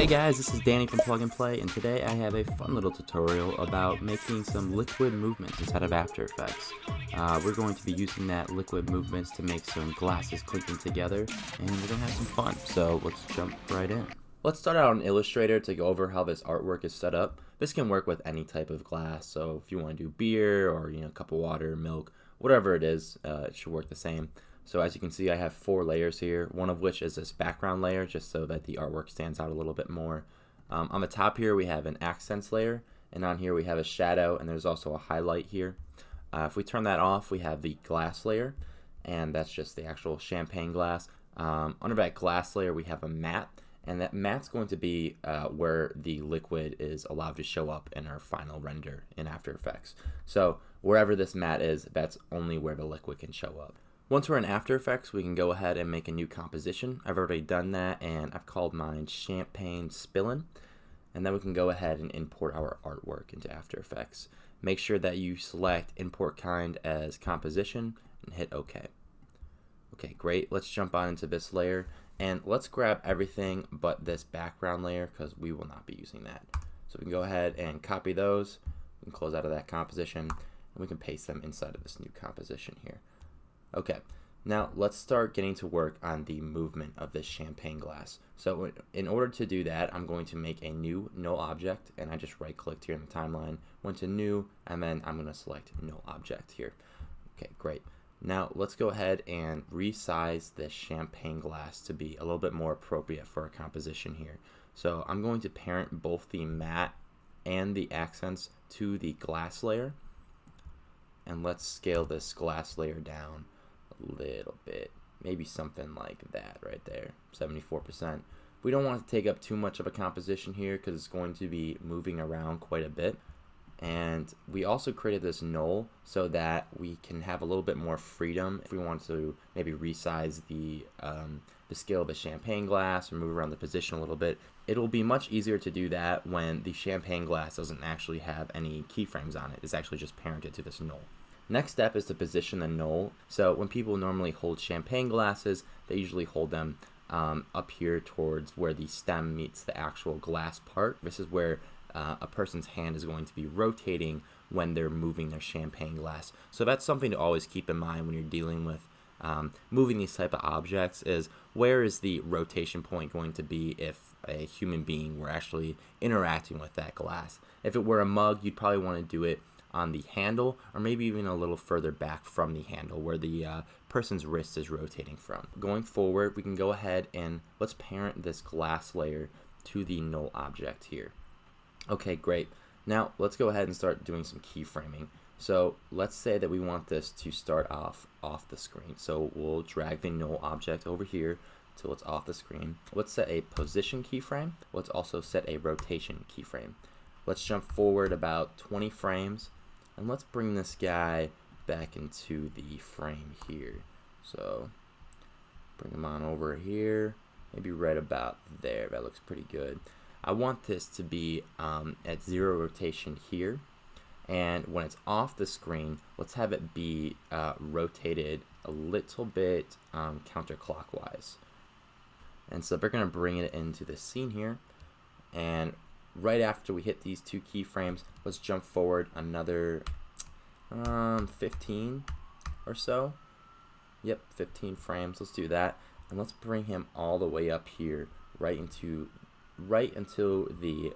Hey guys, this is Danny from Plug and Play, and today I have a fun little tutorial about making some liquid movements inside of After Effects. We're going to be using that liquid movements to make some glasses clinking together, and we're going to have some fun, so let's jump right in. Let's start out in Illustrator to go over how this artwork is set up. This can work with any type of glass, so if you want to do beer or a cup of water, milk, whatever it is, it should work the same. So as you can see, I have 4 layers here, one of which is this background layer, just so that the artwork stands out a little bit more. On the top here, we have an accents layer, and on here we have a shadow, and there's also a highlight here. If we turn that off, we have the glass layer, and that's just the actual champagne glass. Under that glass layer, we have a matte, and that matte's going to be where the liquid is allowed to show up in our final render in After Effects. So wherever this matte is, that's only where the liquid can show up. Once we're in After Effects, we can go ahead and make a new composition. I've already done that, and I've called mine Champagne Spillin'. And then we can go ahead and import our artwork into After Effects. Make sure that you select Import Kind as Composition and hit OK. Okay, great. Let's jump on into this layer, and let's grab everything but this background layer because we will not be using that. So we can go ahead and copy those. We can close out of that composition, and we can paste them inside of this new composition here. Okay, now let's start getting to work on the movement of this champagne glass. So in order to do that, I'm going to make a new null object, and I just right clicked here in the timeline, went to new, and then I'm going to select null object here. Okay, great. Now let's go ahead and resize this champagne glass to be a little bit more appropriate for our composition here. So I'm going to parent both the matte and the accents to the glass layer, and let's scale this glass layer down a little bit, maybe something like that right there, 74%. We don't want to take up too much of a composition here because it's going to be moving around quite a bit. And we also created this null so that we can have a little bit more freedom if we want to maybe resize the scale of the champagne glass or move around the position a little bit. It'll be much easier to do that when the champagne glass doesn't actually have any keyframes on it. It's actually just parented to this null. Next step is to position the null. So when people normally hold champagne glasses, they usually hold them up here towards where the stem meets the actual glass part. This is where a person's hand is going to be rotating when they're moving their champagne glass. So that's something to always keep in mind when you're dealing with moving these type of objects, is where is the rotation point going to be if a human being were actually interacting with that glass. If it were a mug, you'd probably want to do it on the handle, or maybe even a little further back from the handle where the person's wrist is rotating from. Going forward, we can go ahead and let's parent this glass layer to the null object here. Okay, great. Now let's go ahead and start doing some keyframing. So let's say that we want this to start off the screen. So we'll drag the null object over here till it's off the screen. Let's set a position keyframe. Let's also set a rotation keyframe. Let's jump forward about 20 frames, and let's bring this guy back into the frame here. So bring him on over here, maybe right about there. That looks pretty good. I want this to be at 0 rotation here, and when it's off the screen, let's have it be rotated a little bit counterclockwise. And so we're going to bring it into the scene here, and right after we hit these 2 keyframes, let's jump forward another 15 or so. Yep, 15 frames. Let's do that, and let's bring him all the way up here, right until the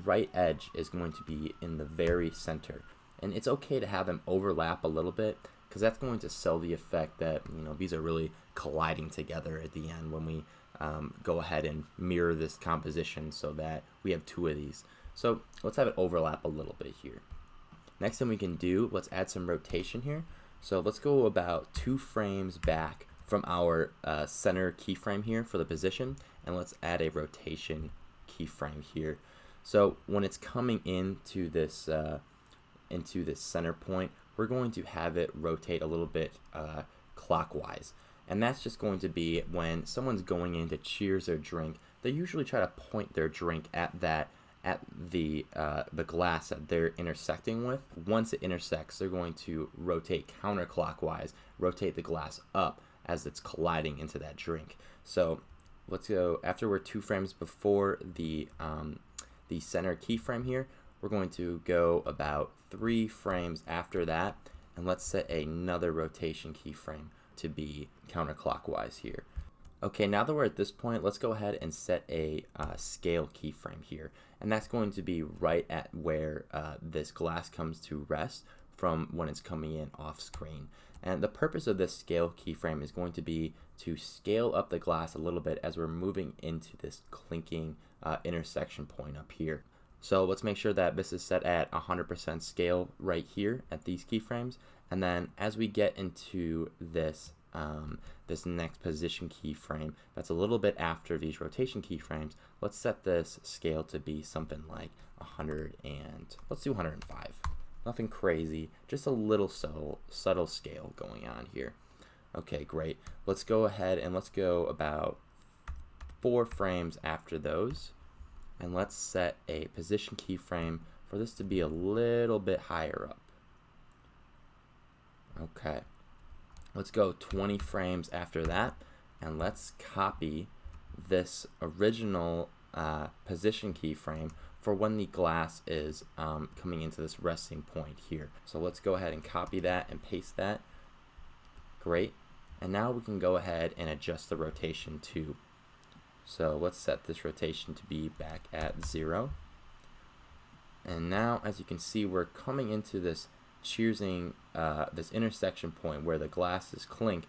right edge is going to be in the very center. And it's okay to have them overlap a little bit because that's going to sell the effect that these are really colliding together at the end when we go ahead and mirror this composition so that we have 2 of these. So let's have it overlap a little bit here. Next thing we can do, let's add some rotation here. So let's go about 2 frames back from our center keyframe here for the position, and let's add a rotation keyframe here. So when it's coming into this center point, we're going to have it rotate a little bit clockwise. And that's just going to be when someone's going in to cheers their drink, they usually try to point their drink at the glass that they're intersecting with. Once it intersects, they're going to rotate counterclockwise, rotate the glass up as it's colliding into that drink. So let's go, after we're 2 frames before the center keyframe here, we're going to go about 3 frames after that, and let's set another rotation keyframe to be counterclockwise here. Okay, now that we're at this point, let's go ahead and set a scale keyframe here, and that's going to be right at where this glass comes to rest from when it's coming in off screen. And the purpose of this scale keyframe is going to be to scale up the glass a little bit as we're moving into this clinking intersection point up here. So let's make sure that this is set at 100% scale right here at these keyframes, and then as we get into this this next position keyframe that's a little bit after these rotation keyframes, let's set this scale to be something like 100 and let's do 105. Nothing crazy, just a little subtle scale going on here. Okay, great. Let's go ahead and let's go about 4 frames after those, and let's set a position keyframe for this to be a little bit higher up. Okay. Let's go 20 frames after that, and let's copy this original position keyframe for when the glass is coming into this resting point here. So let's go ahead and copy that and paste that. Great. And now we can go ahead and adjust the rotation too. So let's set this rotation to be back at 0. And now, as you can see, we're coming into this choosing this intersection point where the glasses clink,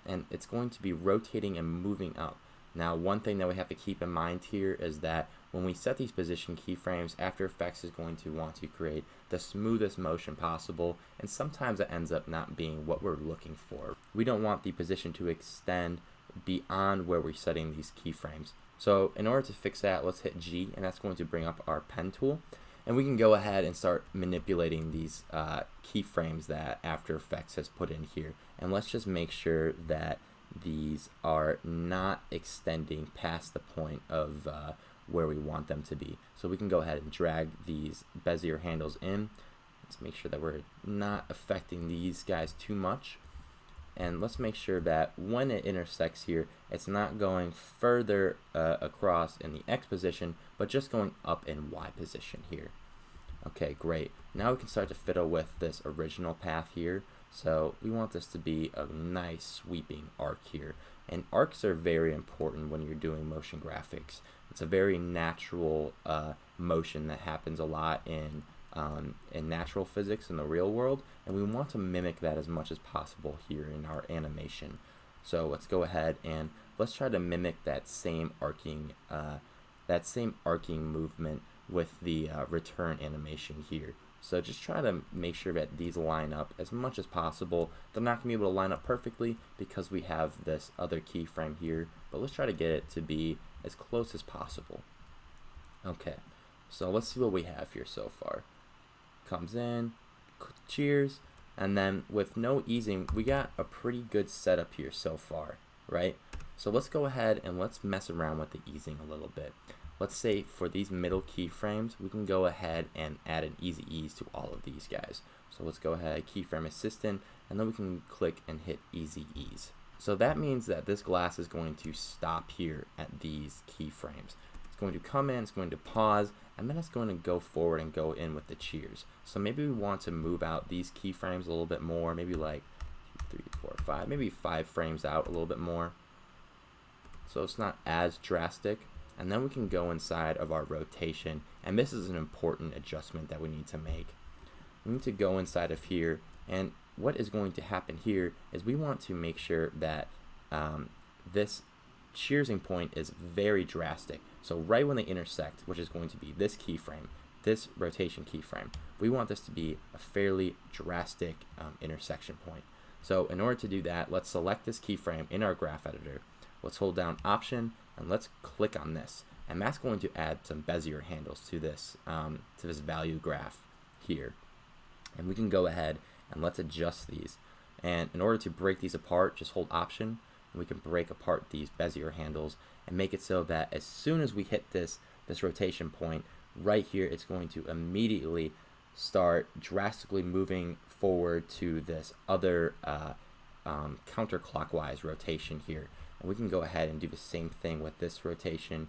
and it's going to be rotating and moving up. Now, one thing that we have to keep in mind here is that when we set these position keyframes, After Effects is going to want to create the smoothest motion possible, and sometimes it ends up not being what we're looking for. We don't want the position to extend beyond where we're setting these keyframes. So in order to fix that, let's hit G, and that's going to bring up our pen tool. And we can go ahead and start manipulating these keyframes that After Effects has put in here. And let's just make sure that these are not extending past the point of where we want them to be. So we can go ahead and drag these Bezier handles in. Let's make sure that we're not affecting these guys too much. And let's make sure that when it intersects here, it's not going further across in the X position, but just going up in Y position here. Okay, great. Now we can start to fiddle with this original path here. So we want this to be a nice sweeping arc here. And arcs are very important when you're doing motion graphics. It's a very natural motion that happens a lot in natural physics in the real world, and we want to mimic that as much as possible here in our animation. So let's go ahead and let's try to mimic that same arcing movement with the return animation here. So just try to make sure that these line up as much as possible. They're not going to be able to line up perfectly because we have this other keyframe here, but let's try to get it to be as close as possible. Okay, so let's see what we have here so far. Comes in, cheers, and then with no easing, we got a pretty good setup here so far, right? So let's go ahead and let's mess around with the easing a little bit. Let's say for these middle keyframes, we can go ahead and add an easy ease to all of these guys. So let's go ahead, keyframe assistant, and then we can click and hit easy ease. So that means that this glass is going to stop here at these keyframes. It's going to come in, it's going to pause, and then it's going to go forward and go in with the cheers. So maybe we want to move out these keyframes a little bit more, maybe like 2, 3, 4, 5, maybe 5 frames out a little bit more. So it's not as drastic. And then we can go inside of our rotation, and this is an important adjustment that we need to make. We need to go inside of here, and what is going to happen here is we want to make sure that this shearsing point is very drastic. So right when they intersect, which is going to be this keyframe, this rotation keyframe, we want this to be a fairly drastic intersection point. So in order to do that, let's select this keyframe in our graph editor. Let's hold down Option, and let's click on this, and that's going to add some Bezier handles to this value graph here. And we can go ahead and let's adjust these. And in order to break these apart, just hold Option, and we can break apart these Bezier handles and make it so that as soon as we hit this rotation point right here, it's going to immediately start drastically moving forward to this other counterclockwise rotation here. And we can go ahead and do the same thing with this rotation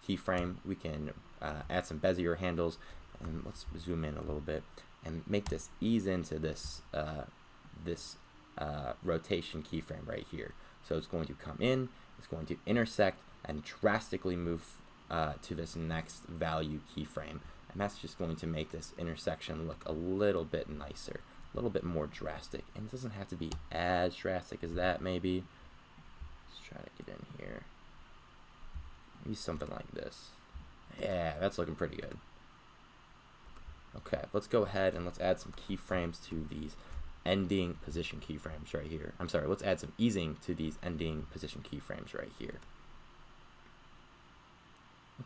keyframe. We can add some Bezier handles, and let's zoom in a little bit and make this ease into this rotation keyframe right here. So it's going to come in, it's going to intersect, and drastically move to this next value keyframe. And that's just going to make this intersection look a little bit nicer, a little bit more drastic. And it doesn't have to be as drastic as that, maybe. Let's try to get in here. Maybe something like this. Yeah, that's looking pretty good. Okay, let's go ahead and let's add some keyframes to these ending position keyframes right here. I'm sorry, let's add some easing to these ending position keyframes right here.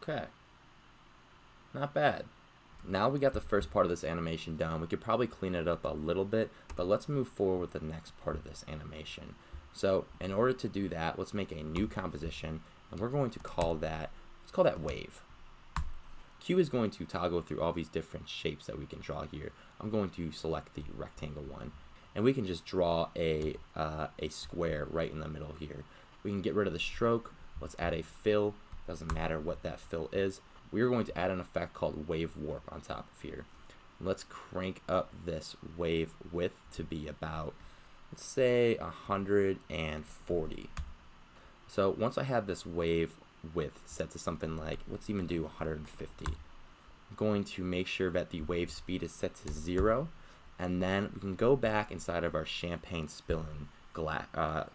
Okay, not bad. Now we got the first part of this animation done. We could probably clean it up a little bit, but let's move forward with the next part of this animation. So in order to do that, let's make a new composition, and we're going to call that, let's call that wave. Q is going to toggle through all these different shapes that we can draw here. I'm going to select the rectangle one, and we can just draw a square right in the middle here. We can get rid of the stroke. Let's add a fill. Doesn't matter what that fill is. We're going to add an effect called wave warp on top of here. Let's crank up this wave width to be about, let's say 140. So once I have this wave width set to something like, let's even do 150. I'm going to make sure that the wave speed is set to 0, and then we can go back inside of our champagne spilling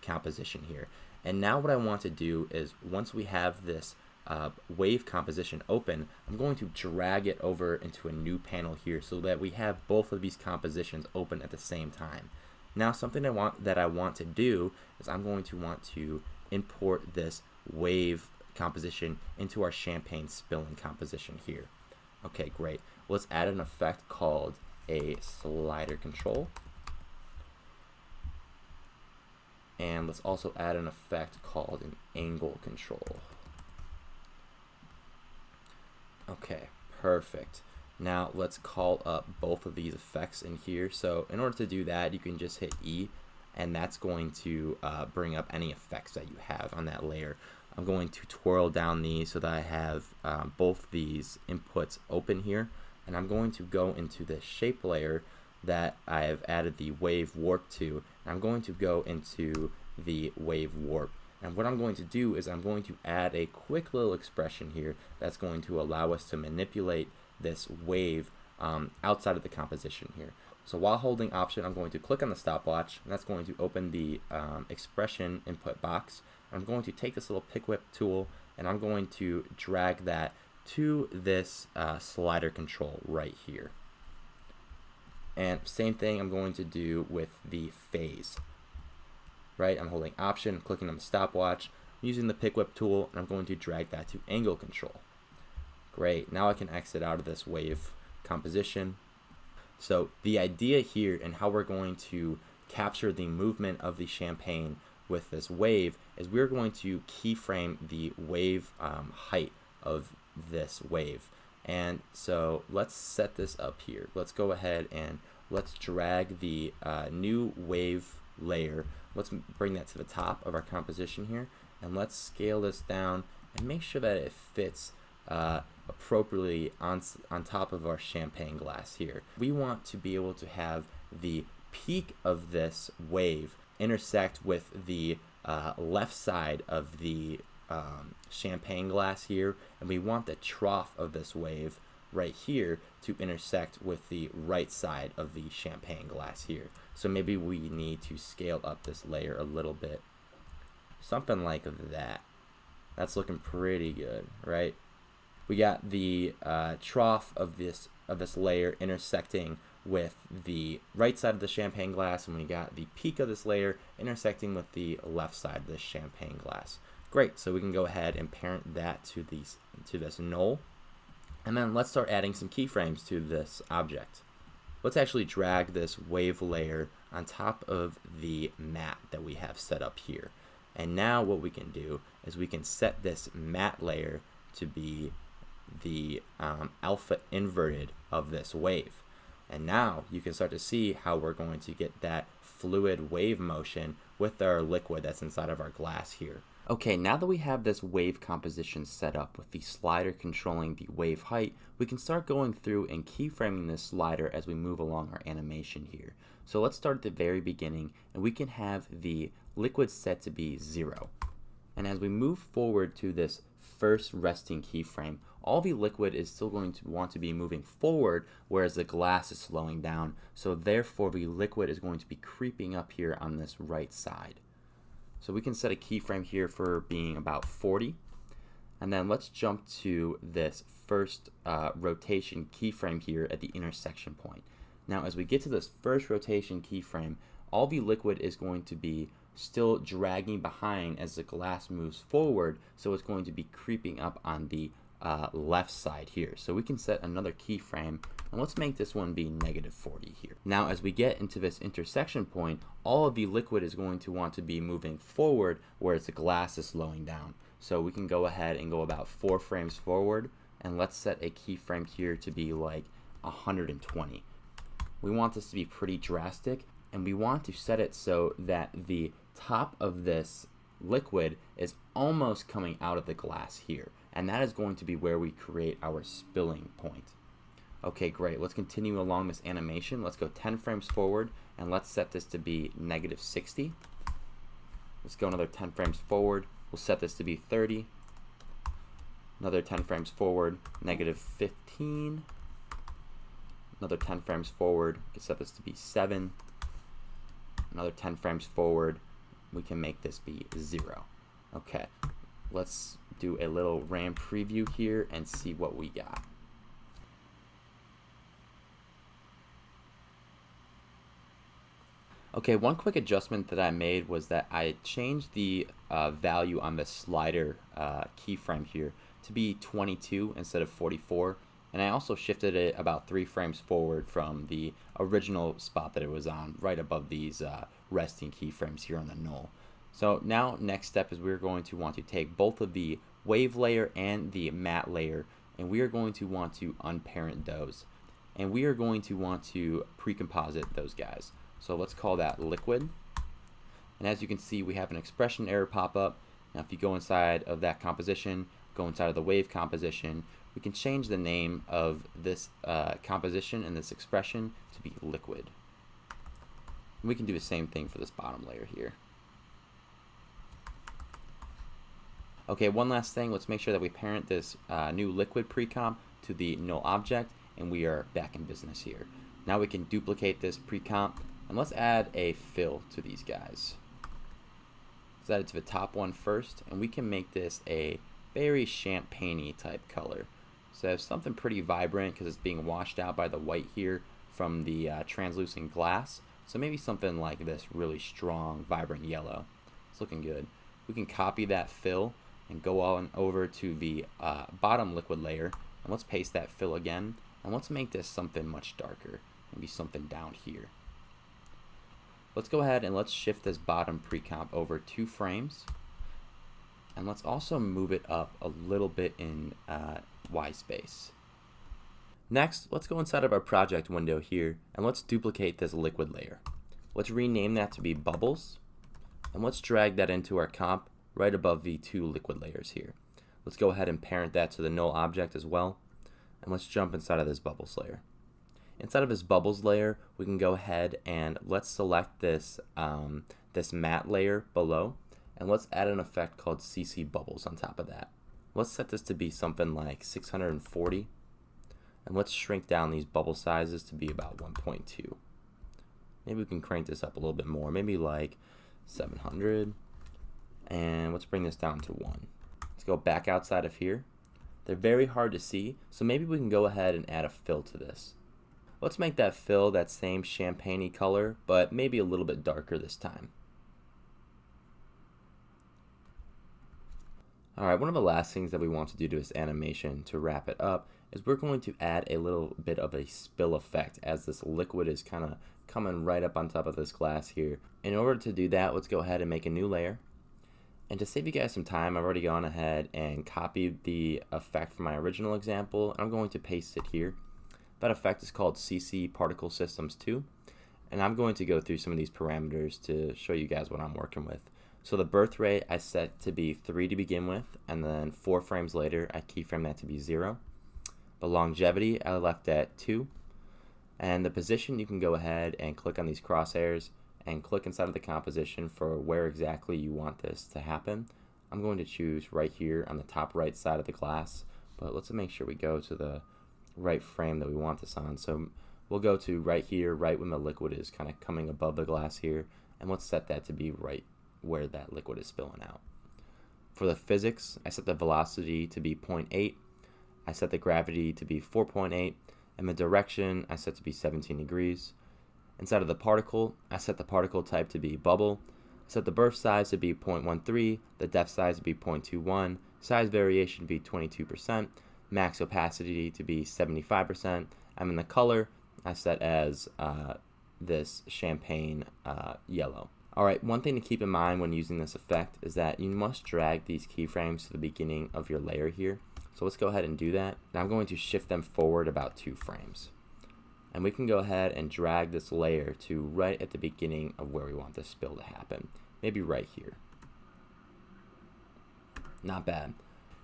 composition here. And now what I want to do is, once we have this wave composition open, I'm going to drag it over into a new panel here so that we have both of these compositions open at the same time. Now something that I want to do is I'm going to want to import this wave composition into our champagne spilling composition here. Okay, great. Let's add an effect called a slider control. And let's also add an effect called an angle control. Okay, perfect. Now let's call up both of these effects in here. So in order to do that, you can just hit E, and that's going to bring up any effects that you have on that layer. I'm going to twirl down these so that I have both these inputs open here, and I'm going to go into the shape layer that I have added the wave warp to, and I'm going to go into the wave warp. And what I'm going to do is I'm going to add a quick little expression here that's going to allow us to manipulate this wave outside of the composition here. So while holding Option, I'm going to click on the stopwatch, and that's going to open the expression input box. I'm going to take this little pick whip tool, and I'm going to drag that to this slider control right here. And same thing I'm going to do with the phase. Right, I'm holding Option, clicking on the stopwatch, using the pick whip tool, and I'm going to drag that to angle control. Great, now I can exit out of this wave composition. So the idea here and how we're going to capture the movement of the champagne with this wave is we're going to keyframe the wave height of this wave. And so let's set this up here. Let's go ahead and let's drag the new wave layer. Let's bring that to the top of our composition here, and let's scale this down and make sure that it fits appropriately on top of our champagne glass here. We want to be able to have the peak of this wave intersect with the left side of the champagne glass here, and we want the trough of this wave right here to intersect with the right side of the champagne glass here. So maybe we need to scale up this layer a little bit. Something like that. That's looking pretty good, right? We got the trough of this layer intersecting with the right side of the champagne glass, and we got the peak of this layer intersecting with the left side of the champagne glass. Great, so we can go ahead and parent that to this null. And then let's start adding some keyframes to this object. Let's actually drag this wave layer on top of the matte that we have set up here. And now what we can do is we can set this matte layer to be the alpha inverted of this wave. And now you can start to see how we're going to get that fluid wave motion with our liquid that's inside of our glass here. Okay, now that we have this wave composition set up with the slider controlling the wave height, we can start going through and keyframing this slider as we move along our animation here. So let's start at the very beginning, and we can have the liquid set to be 0. And as we move forward to this first resting keyframe, all the liquid is still going to want to be moving forward, whereas the glass is slowing down. So therefore the liquid is going to be creeping up here on this right side. So we can set a keyframe here for being about 40. And then let's jump to this first rotation keyframe here at the intersection point. Now as we get to this first rotation keyframe, all the liquid is going to be still dragging behind as the glass moves forward, so it's going to be creeping up on the left side here. So we can set another keyframe, and let's make this one be -40 here. Now as we get into this intersection point, all of the liquid is going to want to be moving forward, whereas the glass is slowing down. So we can go ahead and go about 4 frames forward, and let's set a keyframe here to be like 120. We want this to be pretty drastic, and we want to set it so that the top of this liquid is almost coming out of the glass here, and that is going to be where we create our spilling point. Okay, great. Let's continue along this animation. Let's go 10 frames forward, and let's set this to be -60. Let's go another 10 frames forward. We'll set this to be 30. Another 10 frames forward, -15. Another 10 frames forward, we can set this to be 7. Another 10 frames forward, we can make this be 0. Okay, let's do a little RAM preview here and see what we got. Okay, one quick adjustment that I made was that I changed the value on the slider keyframe here to be 22 instead of 44. And I also shifted it about 3 frames forward from the original spot that it was on, right above these resting keyframes here on the null. So now next step is we're going to want to take both of the wave layer and the matte layer, and we are going to want to unparent those. And we are going to want to pre-composite those guys. So let's call that liquid. And as you can see, we have an expression error pop up. Now if you go inside of that composition, go inside of the wave composition, we can change the name of this composition and this expression to be liquid. And we can do the same thing for this bottom layer here. Okay, one last thing, let's make sure that we parent this new liquid pre-comp to the null object, and we are back in business here. Now we can duplicate this pre-comp, and let's add a fill to these guys. Let's add it to the top one first, and we can make this a very champagne-y type color. So something pretty vibrant because it's being washed out by the white here from the translucent glass. So maybe something like this really strong, vibrant yellow. It's looking good. We can copy that fill and go on over to the bottom liquid layer, and let's paste that fill again, and let's make this something much darker, maybe something down here. Let's go ahead and let's shift this bottom pre-comp over 2 frames, and let's also move it up a little bit in Y space. Next, let's go inside of our project window here, and let's duplicate this liquid layer. Let's rename that to be bubbles, and let's drag that into our comp right above the 2 liquid layers here. Let's go ahead and parent that to the null object as well, and let's jump inside of this bubbles layer. Inside of this bubbles layer, we can go ahead and let's select this this matte layer below, and let's add an effect called CC bubbles on top of that. Let's set this to be something like 640, and let's shrink down these bubble sizes to be about 1.2. Maybe we can crank this up a little bit more, maybe like 700, and let's bring this down to 1. Let's go back outside of here. They're very hard to see, so maybe we can go ahead and add a fill to this. Let's make that fill that same champagne-y color, but maybe a little bit darker this time. Alright, one of the last things that we want to do to this animation to wrap it up is we're going to add a little bit of a spill effect as this liquid is kind of coming right up on top of this glass here. In order to do that, let's go ahead and make a new layer. And to save you guys some time, I've already gone ahead and copied the effect from my original example, and I'm going to paste it here. That effect is called CC Particle Systems 2, and I'm going to go through some of these parameters to show you guys what I'm working with. So the birth rate I set to be 3 to begin with, and then 4 frames later I keyframe that to be 0. The longevity I left at 2. And the position, you can go ahead and click on these crosshairs and click inside of the composition for where exactly you want this to happen. I'm going to choose right here on the top right side of the glass, but let's make sure we go to the right frame that we want this on. So we'll go to right here, right when the liquid is kind of coming above the glass here, and let's set that to be right where that liquid is spilling out. For the physics, I set the velocity to be 0.8, I set the gravity to be 4.8, and the direction I set to be 17 degrees. Inside of the particle, I set the particle type to be bubble, I set the birth size to be 0.13, the depth size to be 0.21, size variation to be 22%, max opacity to be 75%, and then the color I set as this champagne yellow. Alright, one thing to keep in mind when using this effect is that you must drag these keyframes to the beginning of your layer here. So let's go ahead and do that. Now I'm going to shift them forward about 2 frames. And we can go ahead and drag this layer to right at the beginning of where we want this spill to happen. Maybe right here. Not bad.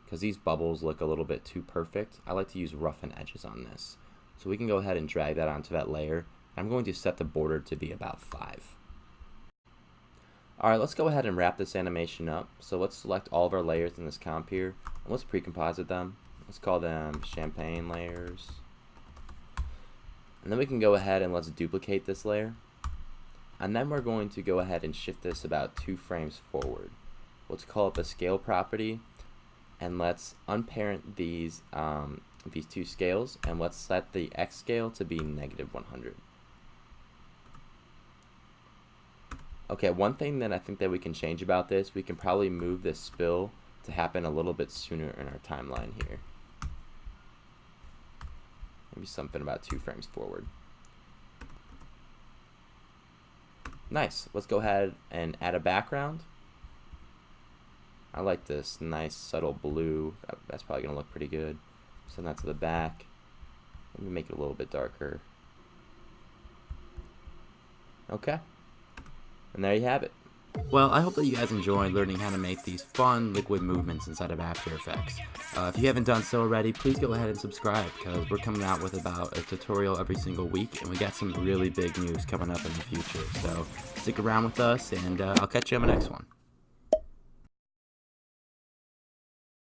Because these bubbles look a little bit too perfect, I like to use roughen edges on this. So we can go ahead and drag that onto that layer. I'm going to set the border to be about 5. Alright, let's go ahead and wrap this animation up. So let's select all of our layers in this comp here, and let's pre-composite them. Let's call them champagne layers. And then we can go ahead and let's duplicate this layer. And then we're going to go ahead and shift this about 2 frames forward. Let's call up a scale property, and let's unparent these 2 scales, and let's set the X scale to be -100. Okay, one thing that I think that we can change about this, we can probably move this spill to happen a little bit sooner in our timeline here. Maybe something about 2 frames forward. Nice. Let's go ahead and add a background. I like this nice subtle blue. That's probably going to look pretty good. Send that to the back. Maybe make it a little bit darker. Okay. And there you have it. Well, I hope that you guys enjoyed learning how to make these fun liquid movements inside of After Effects. If you haven't done so already, please go ahead and subscribe, because we're coming out with about a tutorial every single week, and we got some really big news coming up in the future. So stick around with us, and I'll catch you on the next one.